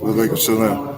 Walaikum salam.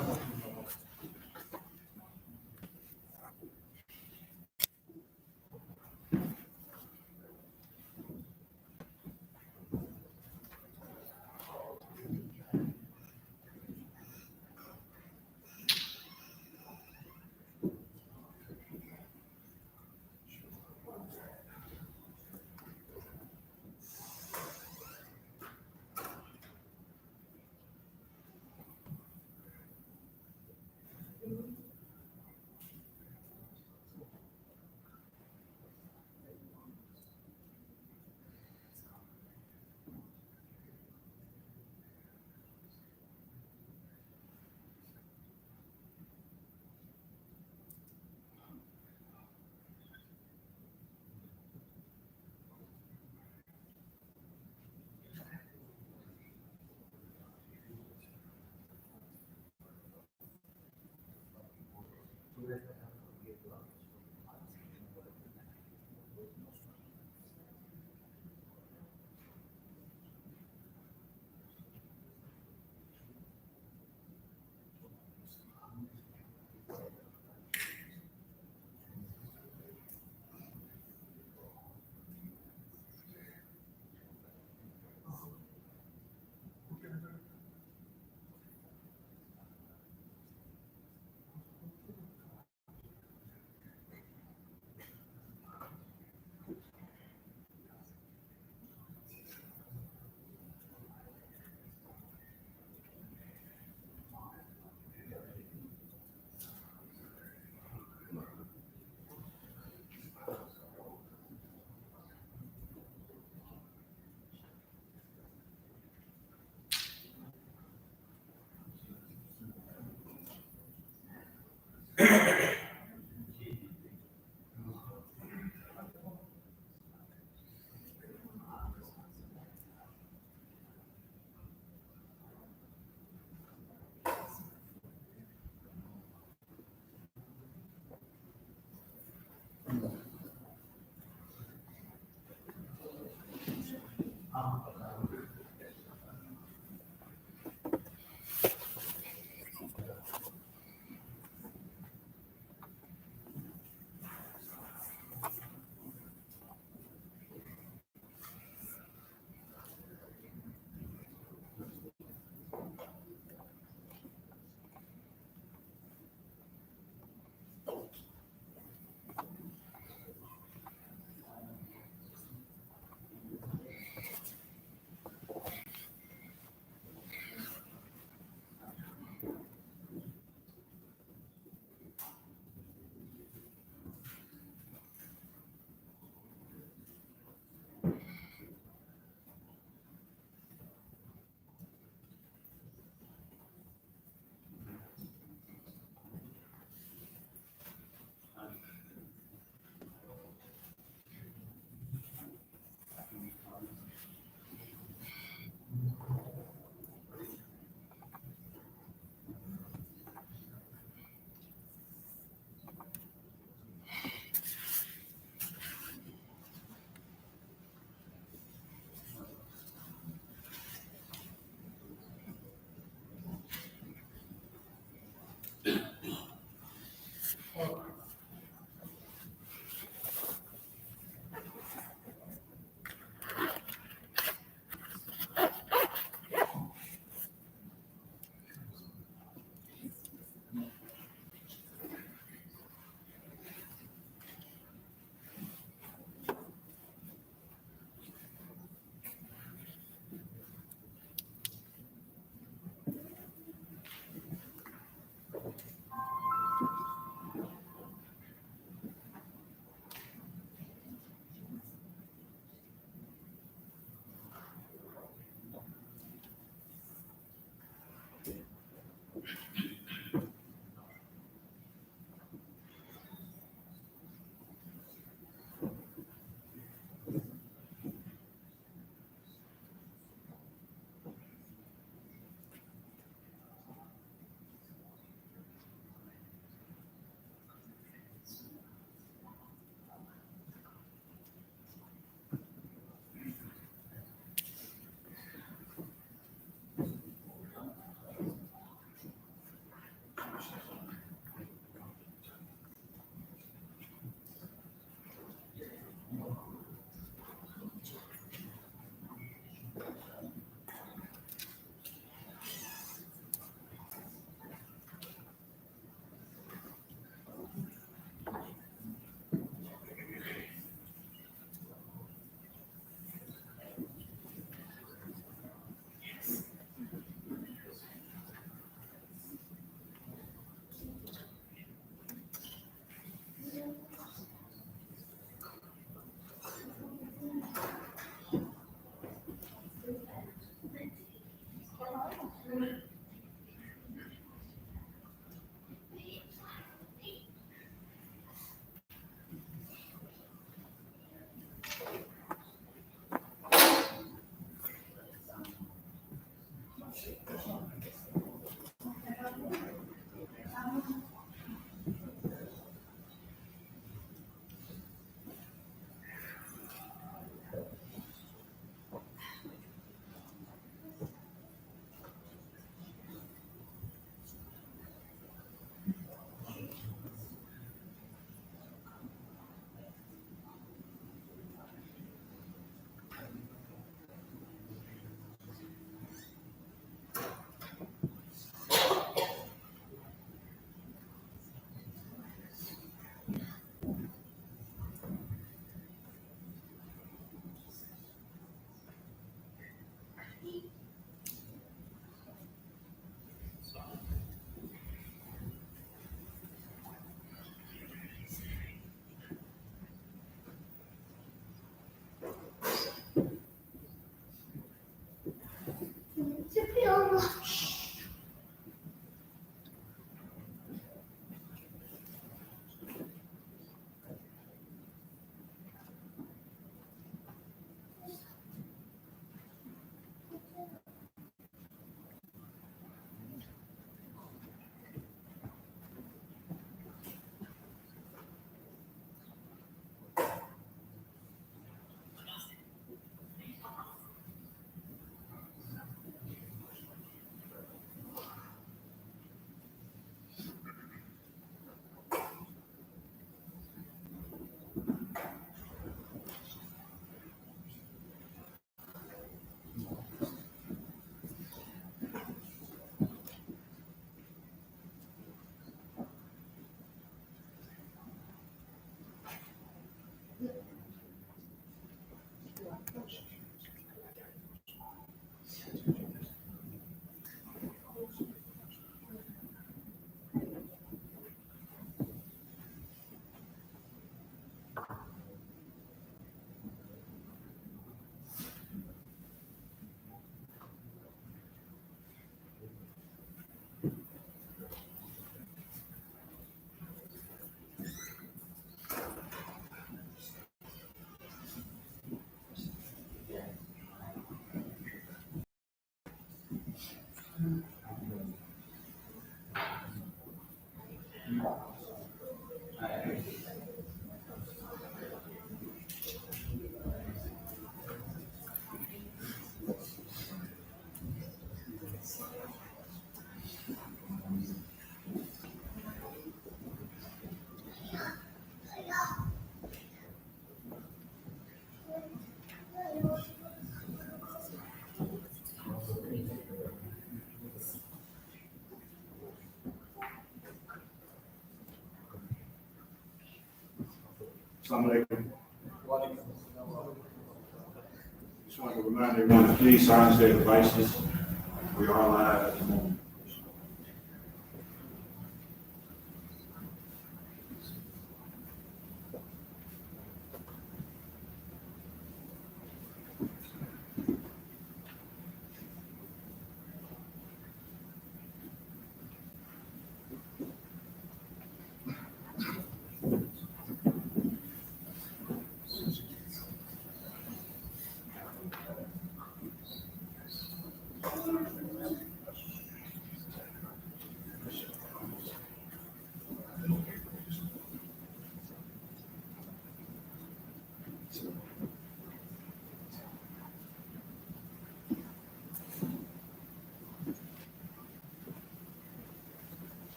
Assalamualaikum. Just want to remind everyone to please silence their devices. We are live at the moment.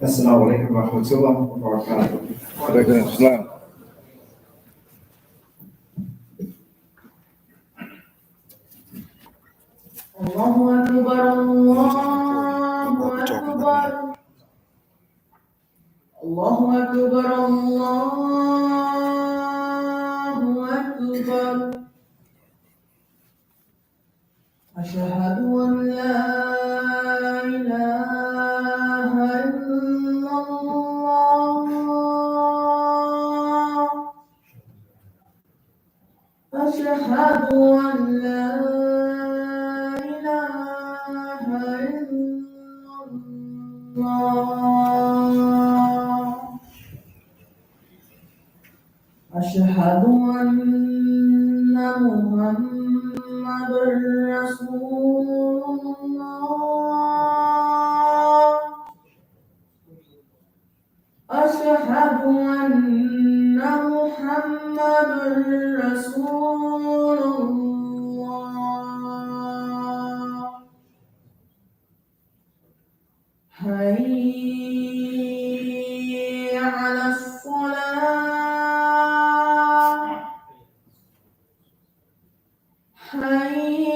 Assalamualaikum warahmatullahi wabarakatuh. Waalaikumsalam. Allahu Akbar, Allahu Akbar. Allahu Akbar, Allahu Akbar. Asyhadu an la ilaha illallah. Asyhadu an la ilaha illallah. Asyhadu anna Muhammadar Rasulullah. Asyhadu anna Muhammadar Rasulullah. Hayya 'alas salah. Hayya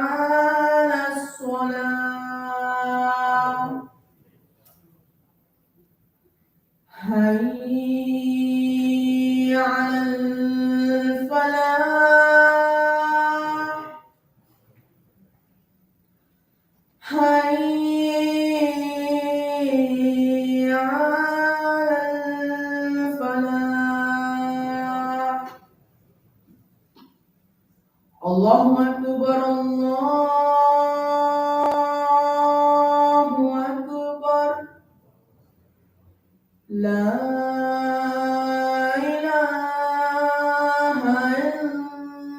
'alas salah. Hayya 'alal falah. Hayya 'alal falah. Allahu Akbar, Allahu Akbar. La ilaha illallah.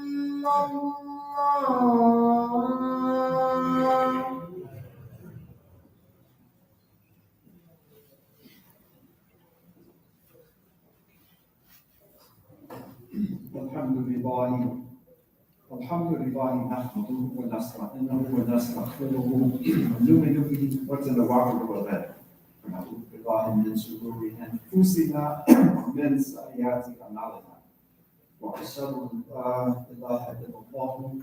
Alhamdulillah nahmaduhu wa nasta'inuhu wa nastaghfiruhu wa nu'minu bihi wa natawakkelu alayhi. ونعوذ بالله بالله من شرور أنفسنا ومن سيئات أعمالنا وأشهد أن لا إله إلا الله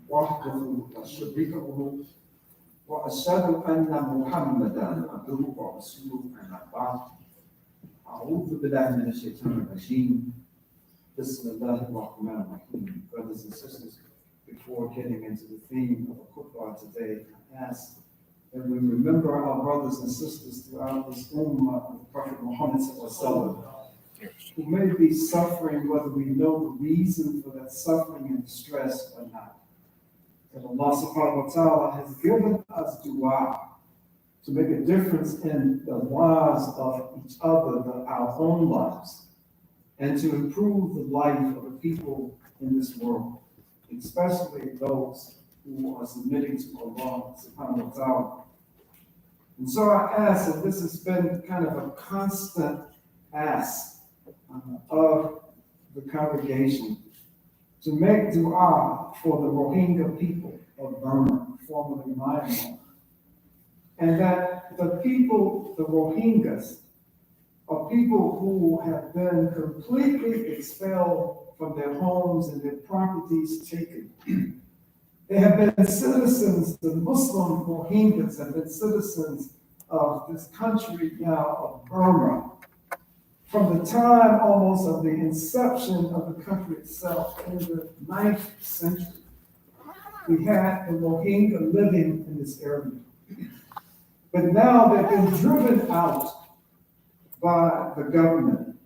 وحده لا شريك له وأشهد أن محمدا عبده ورسوله أما بعد أعوذ بالله من الشيطان الرجيم بسم الله الرحمن الرحيم. Brothers and sisters, before getting into the theme of the Qur'an today, I ask that we remember our brothers and sisters throughout this ummah of the Prophet Muhammad sallallahu who may be suffering, whether we know the reason for that suffering and distress or not. That Allah subhanahu wa ta'ala has given us dua to make a difference in the lives of each other, our own lives, and to improve the life of the people in this world, especially those who are submitting to Allah subhanahu wa ta'ala. And so I ask, and this has been kind of a constant ask of the congregation, to make dua for the Rohingya people of Burma, formerly Myanmar, and that the people, the Rohingyas, are people who have been completely expelled from their homes and their properties taken. They have been citizens, the Muslim Rohingyas have been citizens of this country now of Burma from the time almost of the inception of the country itself in the 9th century. We had the Rohingya living in this area. But now they've been driven out by the government.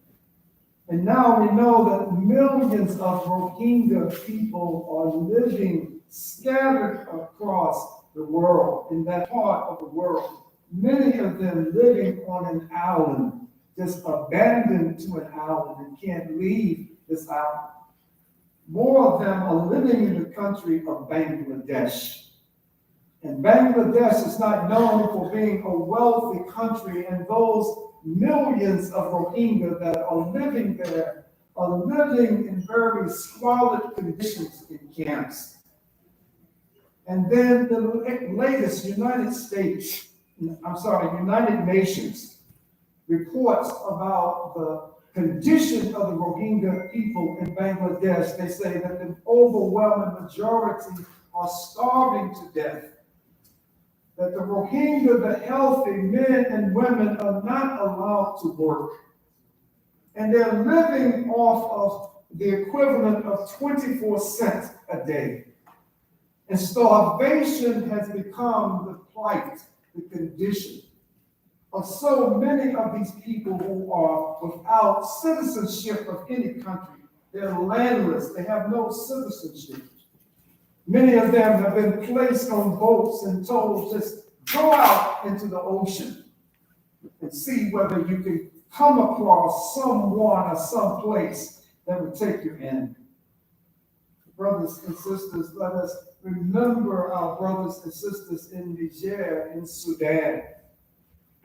And now we know that millions of Rohingya people are living scattered across the world, in that part of the world. Many of them living on an island, just abandoned to an island and can't leave this island. More of them are living in the country of Bangladesh. And Bangladesh is not known for being a wealthy country, and those millions of Rohingya that are living there are living in very squalid conditions in camps. And then the latest United Nations reports about the condition of the Rohingya people in Bangladesh. They say that the overwhelming majority are starving to death. That the Rohingya, the healthy men and women, are not allowed to work. And they're living off of the equivalent of 24 cents a day. And starvation has become the plight, the condition of so many of these people who are without citizenship of any country. They're landless, they have no citizenship. Many of them have been placed on boats and told, just go out into the ocean and see whether you can come across someone or some place that would take you in. Brothers and sisters, let us remember our brothers and sisters in Niger, in Sudan.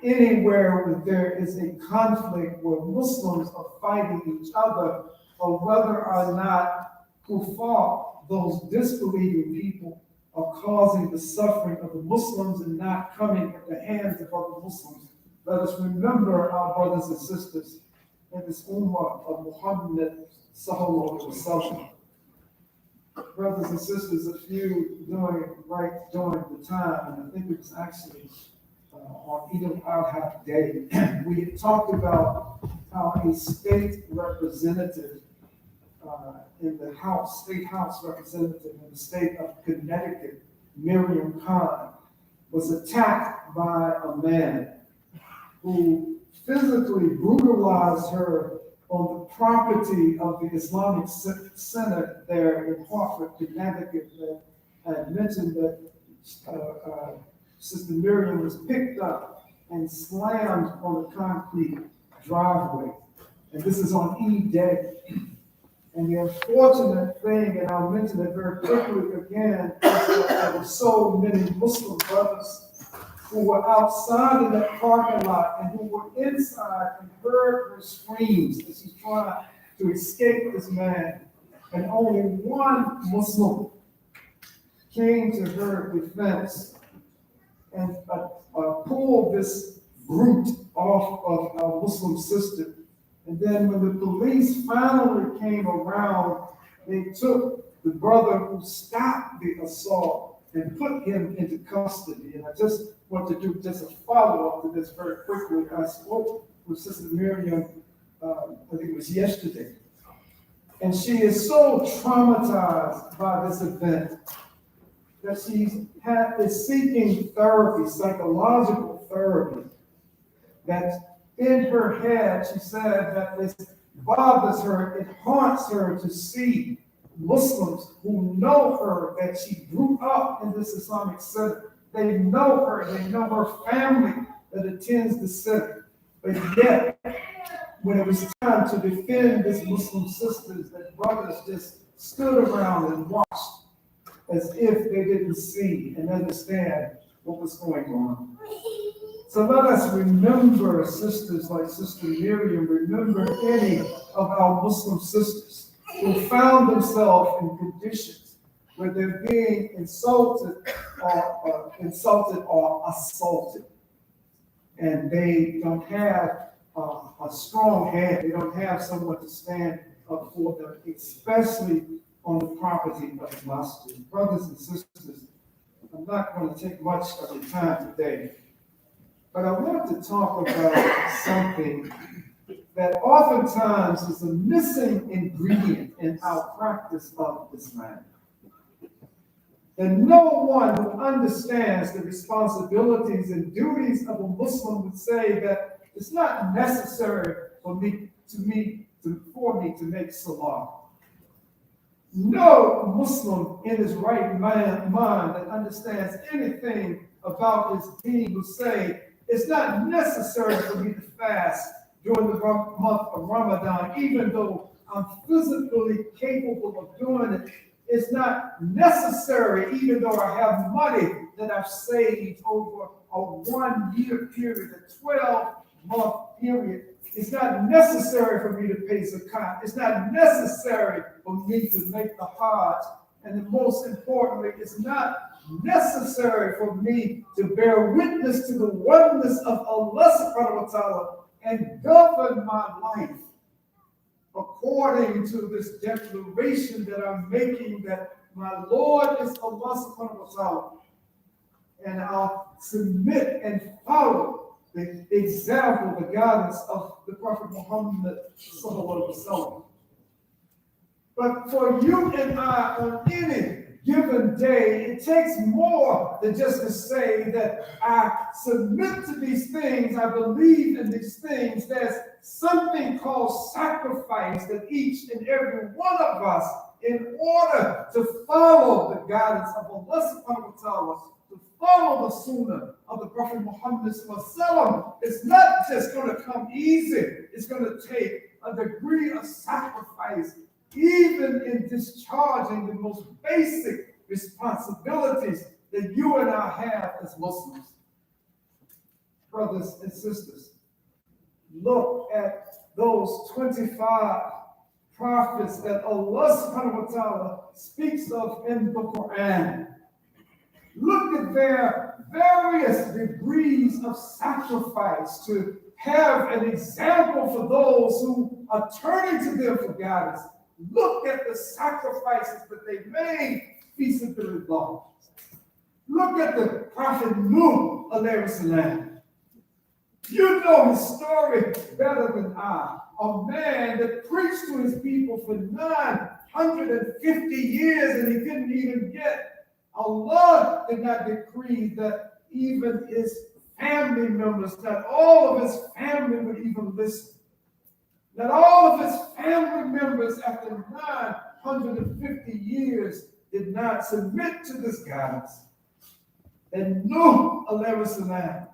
Anywhere where there is a conflict where Muslims are fighting each other, or whether or not kuffar, those disbelieving people, are causing the suffering of the Muslims and not coming at the hands of other Muslims. Let us remember our brothers and sisters in this ummah of Muhammad sallallahu alaihi wasallam. Brothers and sisters, a few during the time, and I think it was actually on Eid al-Adha day, we had talked about how a state representative in the state house representative in the state of Connecticut, Miriam Khan, was attacked by a man who physically brutalized her on the property of the Islamic Center there in Hartford, Connecticut. I had mentioned that Sister Miriam was picked up and slammed on the concrete driveway. And this is on Eid Day. And the unfortunate thing, and I'll mention it very quickly again, is that there were so many Muslim brothers who were outside of that parking lot and who were inside and heard her screams as she tried to escape this man. And only one Muslim came to her defense and pulled this brute off of our Muslim sister. And then when the police finally came around, they took the brother who stopped the assault and put him into custody. And I just want to do just a follow-up to this very quickly. I spoke with Sister Miriam, I think it was yesterday. And she is so traumatized by this event that she is seeking therapy, psychological therapy, that in her head, she said that this bothers her, it haunts her to see Muslims who know her, that she grew up in this Islamic center. They know her family that attends the center. But yet, when it was time to defend this Muslim sisters, that brothers just stood around and watched as if they didn't see and understand what was going on. So let us remember sisters like Sister Miriam, remember any of our Muslim sisters who found themselves in conditions where they're being insulted or assaulted. And they don't have a strong hand. They don't have someone to stand up for them, especially on the property of the masjid. Brothers and sisters, I'm not going to take much of your time today, but I want to talk about something that oftentimes is a missing ingredient in our practice of Islam. That no one who understands the responsibilities and duties of a Muslim would say that it's not necessary for me to make salah. No Muslim in his right mind that understands anything about his deen will say it's not necessary for me to fast during the month of Ramadan, even though I'm physically capable of doing it. It's not necessary, even though I have money that I've saved over a 1 year period, a 12-month period. It's not necessary for me to pay zakat. It's not necessary for me to make the hajj. And most importantly, it's not necessary for me to bear witness to the oneness of Allah subhanahu wa ta'ala and govern my life according to this declaration that I'm making, that my Lord is Allah subhanahu wa ta'ala, and I'll submit and follow the example, the guidance of the Prophet Muhammad sallallahu alaihi wasallam. But for you and I, on any given day, it takes more than just to say that I submit to these things, I believe in these things. There's something called sacrifice that each and every one of us, in order to follow the guidance of Allah subhanahu wa ta'ala, to follow the sunnah of the Prophet Muhammad sallallahu alaihi wasallam, it's not just going to come easy. It's going to take a degree of sacrifice, even in discharging the most basic responsibilities that you and I have as Muslims. Brothers and sisters, look at those 25 prophets that Allah subhanahu wa ta'ala speaks of in the Qur'an. Look at their various degrees of sacrifice to have an example for those who are turning to them for guidance. Look at the sacrifices that they made, peace and Allah. Look at the Prophet Nuh alayhi salam. You know his story better than I. A man that preached to his people for 950 years and he couldn't even get. Allah did not decree that even his family members, that all of his family would even listen. That all of his family members after 950 years did not submit to this guidance. And Nuh alayhi salam,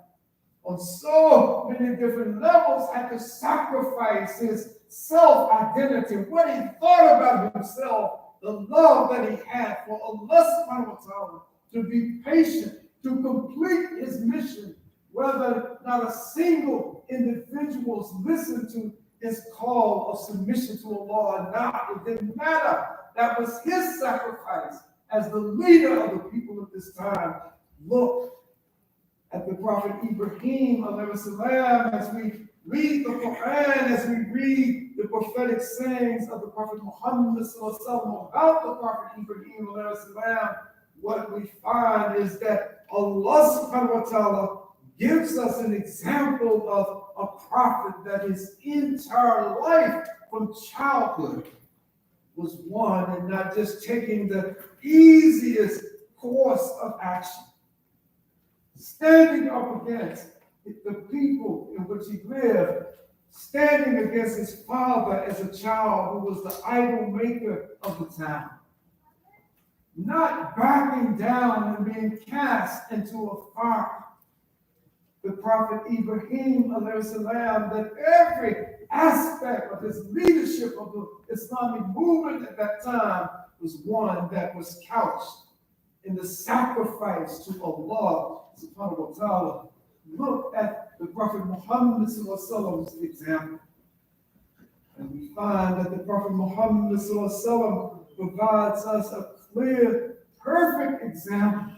on so many different levels, had to sacrifice his self-identity, what he thought about himself, the love that he had for Allah subhanahu wa ta'ala, to be patient, to complete his mission, whether not a single individual listened to his call of submission to Allah or not. It didn't matter. That was his sacrifice as the leader of the people at this time. Look at the Prophet Ibrahim, alayhi salam, as we read the Qur'an, as we read the prophetic sayings of the Prophet Muhammad sallallahu alaihi wasallam about the Prophet Ibrahim, alayhi salam, what we find is that Allah subhanahu wa ta'ala gives us an example of a prophet that his entire life from childhood was one, and not just taking the easiest course of action. Standing up against the people in which he lived, standing against his father as a child who was the idol maker of the town, not backing down and being cast into a fire. The Prophet Ibrahim, alayhi salam, that every aspect of his leadership of the Islamic movement at that time was one that was couched in the sacrifice to Allah subhanahu wa ta'ala. Look at the Prophet Muhammad sallallahu alaihi wasallam's example. And we find that the Prophet Muhammad sallallahu alaihi wasallam provides us a clear, perfect example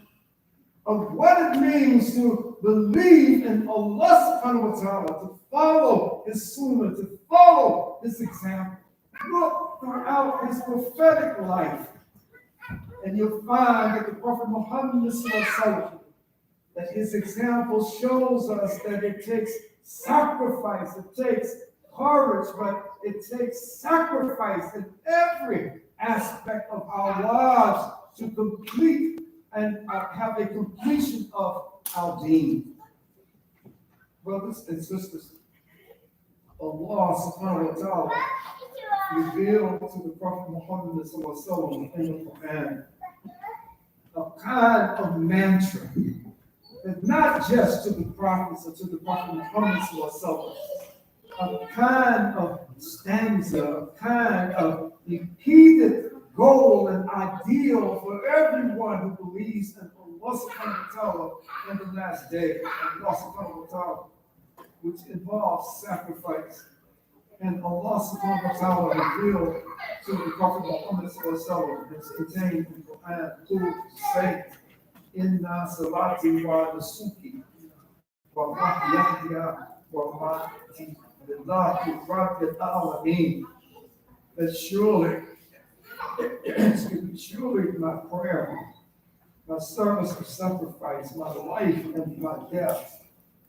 of what it means to believe in Allah subhanahu wa ta'ala, to follow his sunnah, to follow his example. Look throughout his prophetic life, and you'll find that the Prophet Muhammad sallallahu alaihi wasallam, that his example shows us that it takes sacrifice, it takes courage, but it takes sacrifice in every aspect of our lives to complete and have a completion of our deen. Brothers and sisters, Allah subhanahu wa ta'ala revealed to the Prophet Muhammad sallallahu alaihi wasallam in the Qur'an a kind of mantra, and not just to the prophets or to the Prophet Muhammad sallallahu alaihi wasallam, a kind of stanza, a kind of repeated goal and ideal for everyone who believes in Allah subhanahu wa ta'ala in the last day, Allah subhanahu wa ta'ala, which involves sacrifice. And Allah subhanahu wa ta'ala revealed to the Prophet Muhammad sallallahu alaihi wasallam, it's contained in the Qur'an, to say, Inna salati wa nusuki wa mahyaya wa mamati lillahi rabbil alamin. That surely my prayer, my service of sacrifice, my life and my death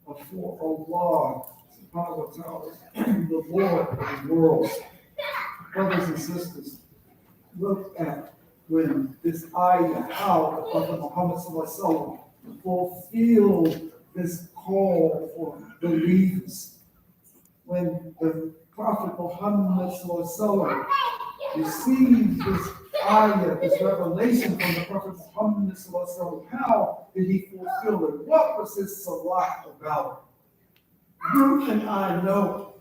are for Allah subhanahu wa ta'ala, the Lord of the world. Brothers and sisters, look at when this ayah, how the Prophet Muhammad sallallahu alaihi wasallam fulfilled this call for believers. When the Prophet Muhammad sallallahu alaihi wasallam received this ayah, this revelation from the Prophet Muhammad sallallahu alaihi wasallam, how did he fulfill it? What was his salat about? You and I know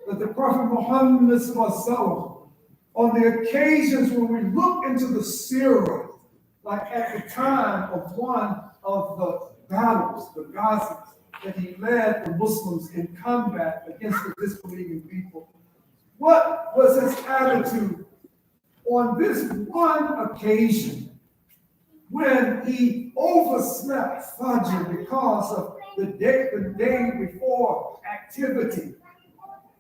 that the Prophet Muhammad sallallahu alaihi wasallam, on the occasions when we look into the Sirah, like at the time of one of the battles, the Ghazas, that he led the Muslims in combat against the disbelieving people, what was his attitude on this one occasion when he overslept Fajr because of the day before activity?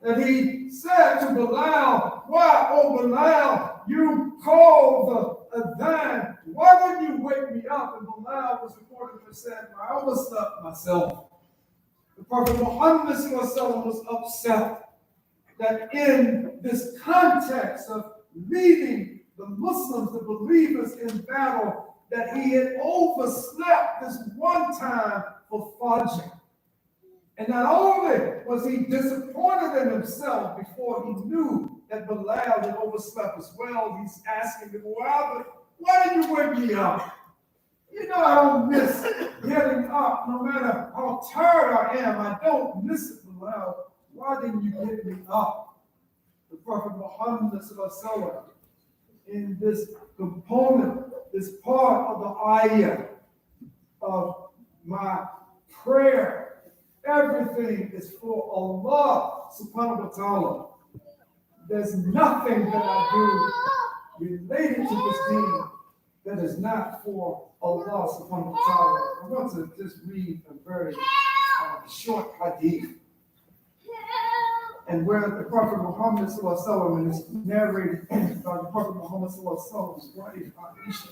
And he said to Bilal, why, oh Bilal, you called the adhan, why didn't you wake me up? And Bilal was reported to have said, I overslept myself. The Prophet Muhammad was upset that in this context of leading the Muslims, the believers in battle, that he had overslept this one time for Fajr. And not only was he disappointed in himself before he knew that Bilal had overslept as well, he's asking him, well, why did you wake me up? You know I don't miss getting up, no matter how tired I am. I don't miss it, Bilal. Why didn't you get me up? The Prophet Muhammad sallallahu in this component, this part of the ayah of my prayer, everything is for Allah subhanahu wa ta'ala. There's nothing that I do related to this deen that is not for Allah subhanahu wa ta'ala. I want to just read a very short hadith. And where the Prophet Muhammad sallallahu alaihi wasallam, and it's narrated by the Prophet Muhammad sallallahu alaihi wasallam's wife, Aisha.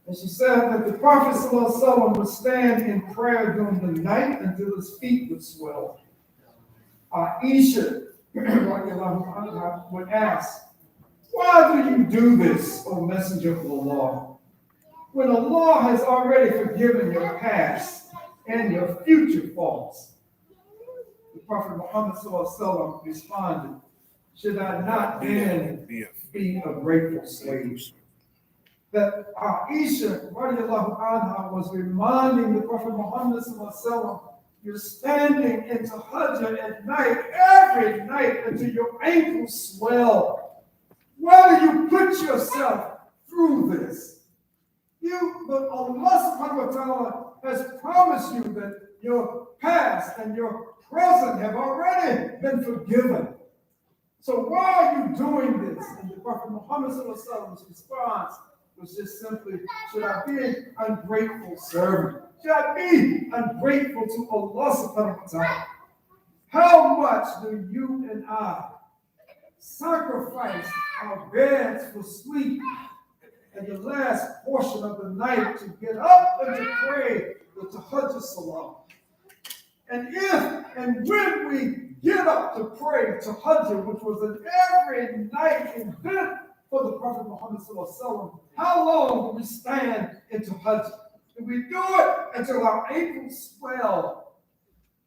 And she said that the Prophet sallallahu alaihi wasallam would stand in prayer during the night until his feet would swell. Aisha would ask, why do you do this, O Messenger of Allah, when Allah has already forgiven your past and your future faults? The Prophet Muhammad ﷺ responded, should I not then be a grateful slave? That Aisha radiallahu anha was reminding the Prophet Muhammad ﷺ, you're standing into Hajj at night, every night, until your ankles swell. Whether you put yourself through this, but Allah subhanahu wa ta'ala has promised you that your past and your present have already been forgiven. So why are you doing this? And the Prophet Muhammad sallallahu alaihi wasallam's response was just simply, should I be an ungrateful servant? Should I be ungrateful to Allah subhanahu wa ta'ala? How much do you and I sacrifice our beds for sleep and the last portion of the night to get up and to pray the Tahajjud Salat? And if and when we get up to pray Tahajjud, which was an every night event for the Prophet Muhammad sallallahu alaihi wasallam, how long do we stand in Tahajjud? Do we do it until our ankles swell?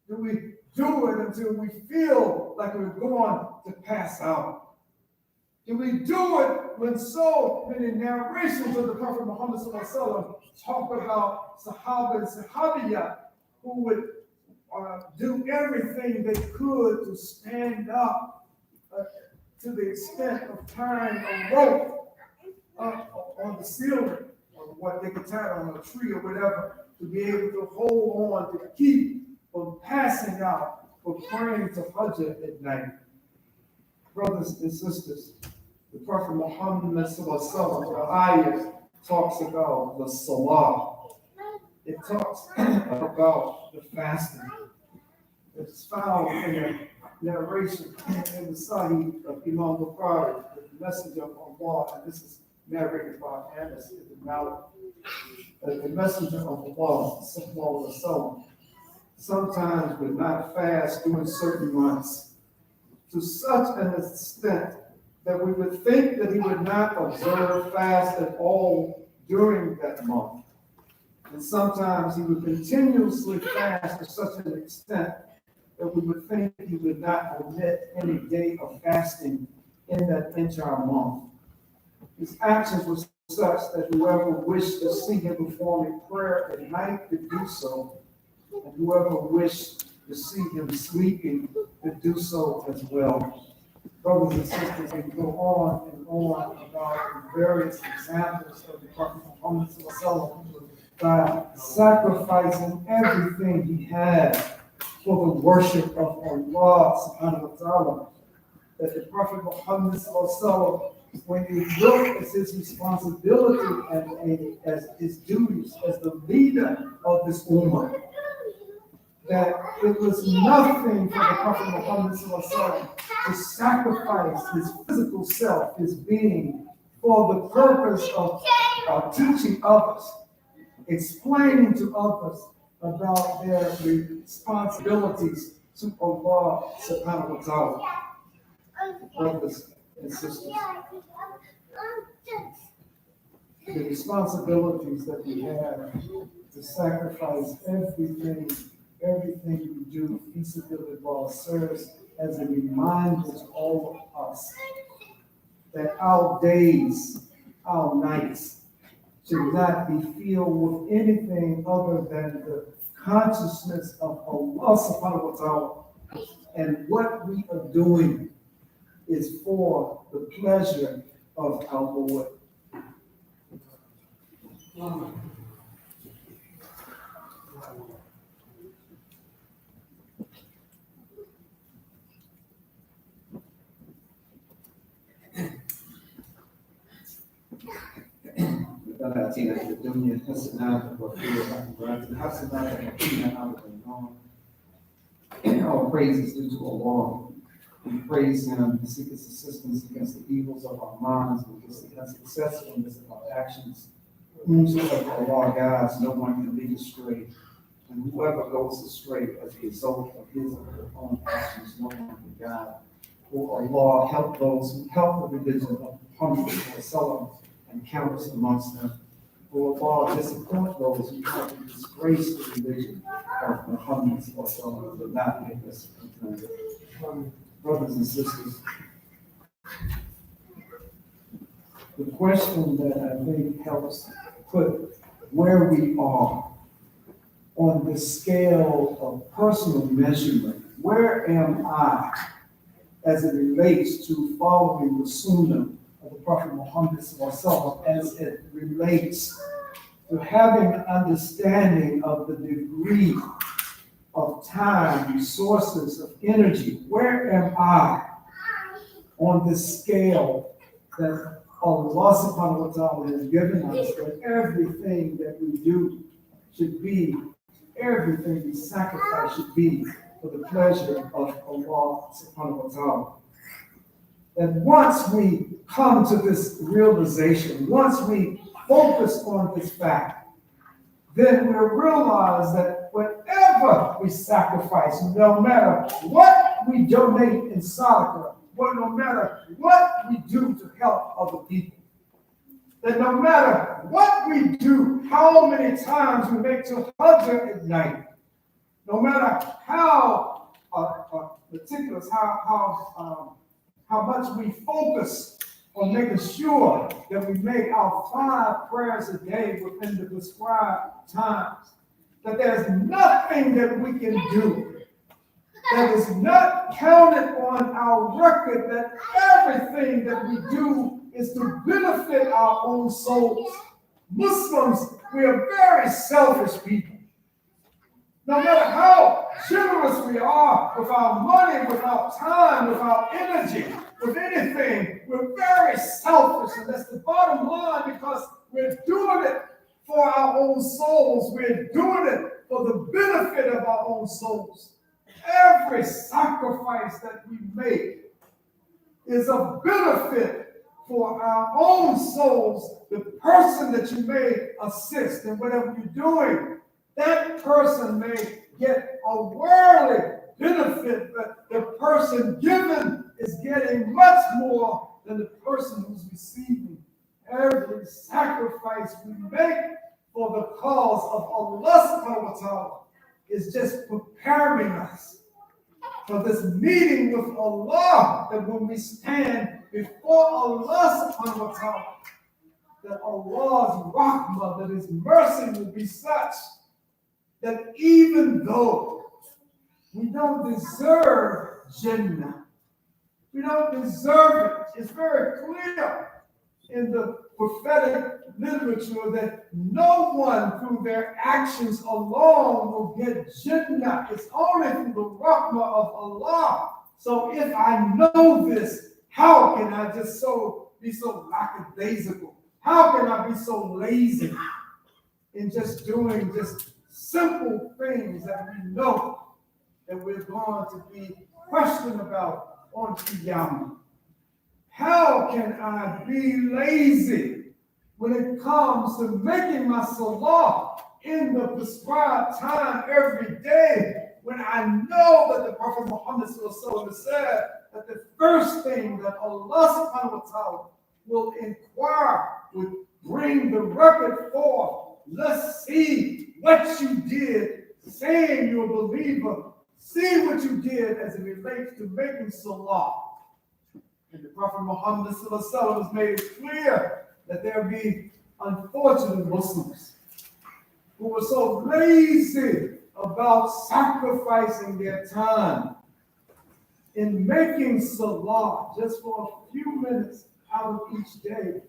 Do we do it until we feel like we're going to pass out? Do we do it when so many narrations of the Prophet Muhammad sallallahu alaihi wasallam talk about Sahaba and Sahabiyah who would do everything they could to stand up to the extent of tying a rope on the ceiling or what they could tie on a tree or whatever to be able to hold on to keep from passing out for praying to Hajj at night. Brothers and sisters, the Prophet Muhammad sallallahu alaihi wasallam, the ayah talks about the Salat. It talks about the fasting. It's found in a narration in the Sahih of Imam Khalid, the Messenger of Allah, and this is narrated by Anas ibn Malik. The Messenger of Allah, sallallahu alaihi wasallam, sometimes would not fast during certain months to such an extent that we would think that he would not observe fast at all during that month. And sometimes he would continuously fast to such an extent that we would think he would not omit any day of fasting in that entire month. His actions were such that whoever wished to see him performing prayer at night could do so, and whoever wished to see him sleeping could do so as well. Brothers and sisters, we go on and on about the various examples of the Prophet Muhammad sallallahu alaihi wasallam by sacrificing everything he had for the worship of Allah subhanahu wa ta'ala. That the Prophet Muhammad sallallahu alaihi wasallam, when he looked at his responsibility and as his duties as the leader of this ummah, that it was nothing for the Prophet Muhammad sallallahu alaihi wasallam to sacrifice his physical self, his being, for the purpose of teaching others, explaining to others about their responsibilities to Allah subhanahu wa ta'ala. Brothers and sisters, the responsibilities that we have to sacrifice everything we do, feasibility serves as a reminder to all of us that our days, our nights, should not be filled with anything other than the consciousness of Allah subhanahu wa ta'ala. And what we are doing is for the pleasure of our Lord. ربنا آتنا في الدنيا حسنة وفي الآخرة حسنة وقنا عذاب النار. Our praise is due to Allah. We praise Him and seek His assistance against the evils of our minds, against the unsuccessfulness of our actions. Whomsoever Allah guides, no one can lead astray. And whoever goes astray as a result of his or her own actions, no one can guide. For Allah help those who help the religion of Muhammad and countless amongst them. For Allah disappoint those who try to disgrace the religion of Muhammad but not make us content. Brothers and sisters, the question that I think helps put where we are on the scale of personal measurement, where am I as it relates to following the Sunnah of the Prophet Muhammad as it relates to having an understanding of the degree of time, resources, of energy. Where am I on this scale that Allah subhanahu wa ta'ala has given us, that everything that we do should be, everything we sacrifice should be for the pleasure of Allah subhanahu wa ta'ala. That once we come to this realization, once we focus on this fact, then we'll realize that whatever we sacrifice, no matter what we donate in sadaqah, no matter what we do to help other people, that no matter what we do, how many times we make to Hajj at night, no matter how meticulous, how much we focus on making sure that we make our 5 prayers a day within the prescribed times, that there's nothing that we can do that is not counted on our record, that everything that we do is to benefit our own souls. Muslims, we are very selfish people. No matter how generous we are with our money, with our time, with our energy, with anything, we're very selfish, and that's the bottom line, because we're doing it for our own souls. We're doing it for the benefit of our own souls. Every sacrifice that we make is a benefit for our own souls. The person that you may assist in whatever you're doing, that person may get a worldly benefit, but the person given is getting much more than the person who's receiving. Every sacrifice we make for the cause of Allah subhanahu wa ta'ala is just preparing us for this meeting with Allah, that when we stand before Allah subhanahu wa ta'ala, that Allah's rahmah, that His mercy will be such that even though we don't deserve Jannah, we don't deserve it. It's very clear in the prophetic literature that no one through their actions alone will get Jannah. It's only through the rahmah of Allah. So if I know this, how can I just be so lackadaisical? How can I be so lazy in just doing just simple things that we know that we're going to be questioned about on Qiyamah? How can I be lazy when it comes to making my salah in the prescribed time every day, when I know that the Prophet Muhammad said that the first thing that Allah subhanahu wa ta'ala will inquire, would bring the record forth? Let's see what you did, saying you're a believer. See what you did as it relates to making salah. And the Prophet Muhammad has made it clear that there be unfortunate Muslims who were so lazy about sacrificing their time in making salah just for a few minutes out of each day,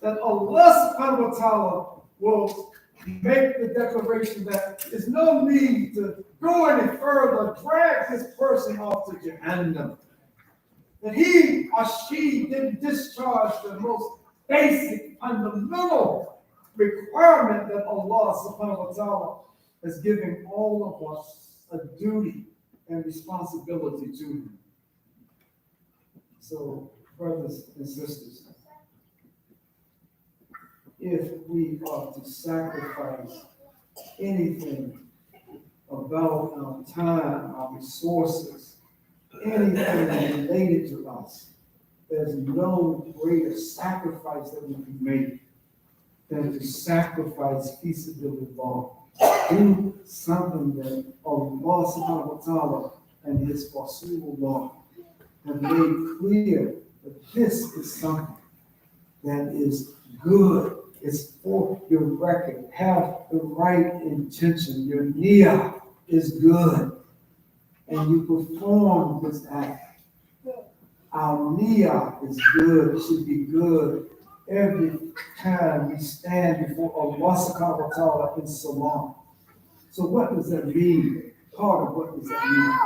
that Allah subhanahu wa ta'ala will make the declaration that there's no need to go any further, drag this person off to Jahannam. That he or she didn't discharge the most basic, fundamental requirement that Allah subhanahu wa ta'ala has given all of us a duty and responsibility to Him. So, brothers and sisters, if we are to sacrifice anything about our time, our resources, anything related to us, there's no greater sacrifice that we can make than to sacrifice feasibility. Do something that Allah subhanahu wa ta'ala and His Rasulullah have made clear that this is something that is good. It's for your record. Have the right intention. Your niyyah is good. And you perform this act. Our niyyah is good. It should be good every time we stand before Allah subhanahu wa ta'ala in salam. So what does that mean? Part of what does that mean?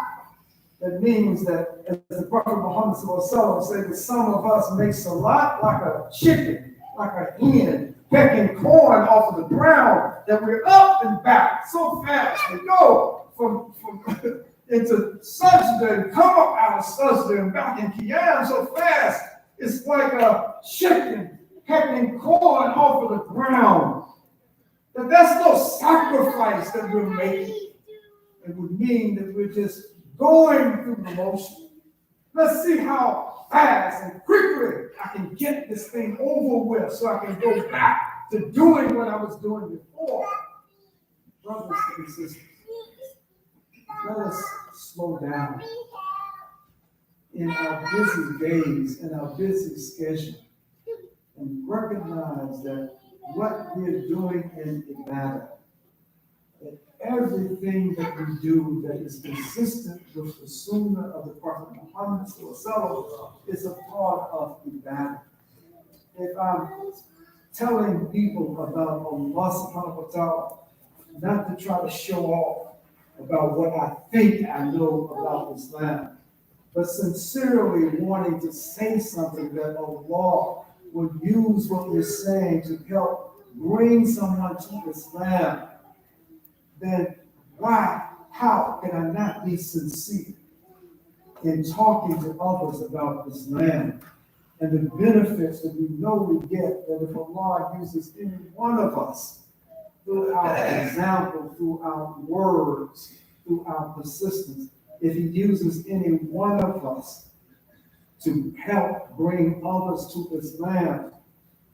That means that, as the Prophet Muhammad said, that some of us make salat like a chicken, like a hen, pecking corn off of the ground, that we're up and back so fast. We go from into sajda and come up out of sajda and back in qiyam so fast. It's like a chicken pecking corn off of the ground. That's no sacrifice that we're making. It would mean that we're just going through the motion. Let's see how fast and quickly I can get this thing over with so I can go back to doing what I was doing before. Brothers and sisters, let us slow down in our busy days, in our busy schedule, and recognize that what we're doing in ibadah, that everything that we do that is consistent with the sunnah of the Prophet Muhammad is a part of ibadah. If I'm telling people about Allah subhanahu wa ta'ala, not to try to show off about what I think I know about Islam, but sincerely wanting to say something that Allah would use what we're saying to help bring someone to Islam, then how can I not be sincere in talking to others about Islam and the benefits that we know we get that if Allah uses any one of us through our example, through our words, through our persistence, if He uses any one of us to help bring others to Islam,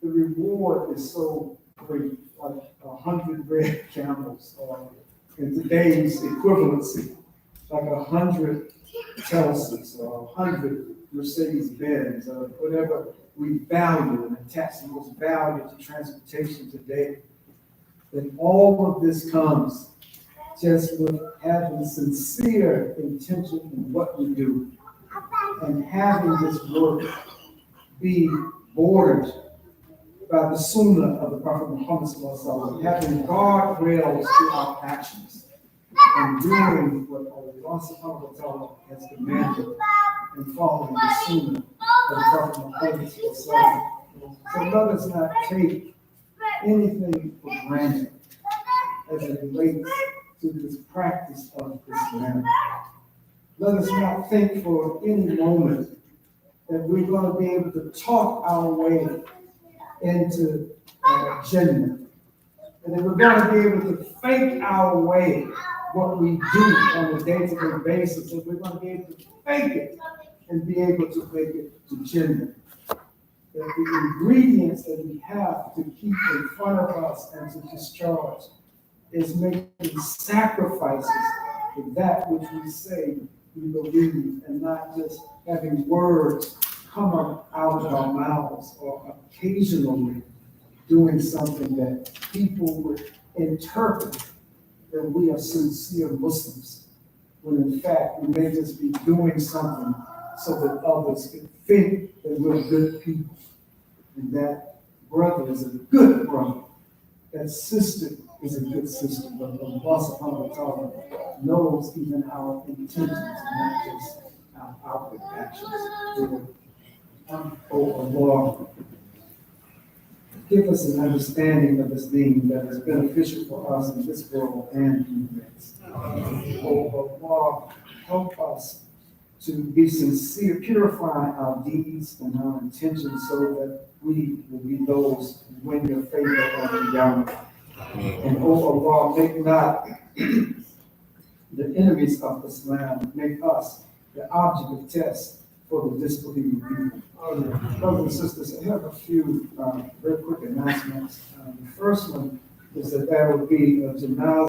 the reward is so great, like 100 red camels, or in today's equivalency, like 100 Chelseas, or 100 Mercedes-Benz, or whatever we value and attach the most value to transportation today. That all of this comes just with having sincere intention in what we do, and having this work be bordered by the sunnah of the Prophet Muhammad sallallahu alaihi wasallam, having guardrails to our actions, and doing what Allah subhanahu wa ta'ala has commanded, and following the sunnah of the Prophet Muhammad sallallahu alaihi wasallam. So let us not take anything for granted as it relates to this practice of Islam. Let us not think for any moment that we're going to be able to talk our way into Jannah, and that we're going to be able to fake our way what we do on a day-to-day basis, and we're going to be able to fake it and be able to make it to Jannah. That the ingredients that we have to keep in front of us and to discharge is making sacrifices for that which we say we believe, and not just having words come out of our mouths, or occasionally doing something that people would interpret that we are sincere Muslims, when in fact we may just be doing something so that others can think that we're good people, and that brother is a good brother, that sister is a good sister, but Allah subhanahu wa ta'ala knows even our intentions and not just our outward actions. Oh Allah, give us an understanding of this deen that is beneficial for us in this world and in the next. Oh Allah, help us to be sincere, purify our deeds and our intentions so that we will be those who win your favor on the Yahweh. And oh Allah, make not the enemies of Islam, make us the object of test for the disbelieving people. Brothers and sisters, I have a few very quick announcements. The first one is that there will be a janazah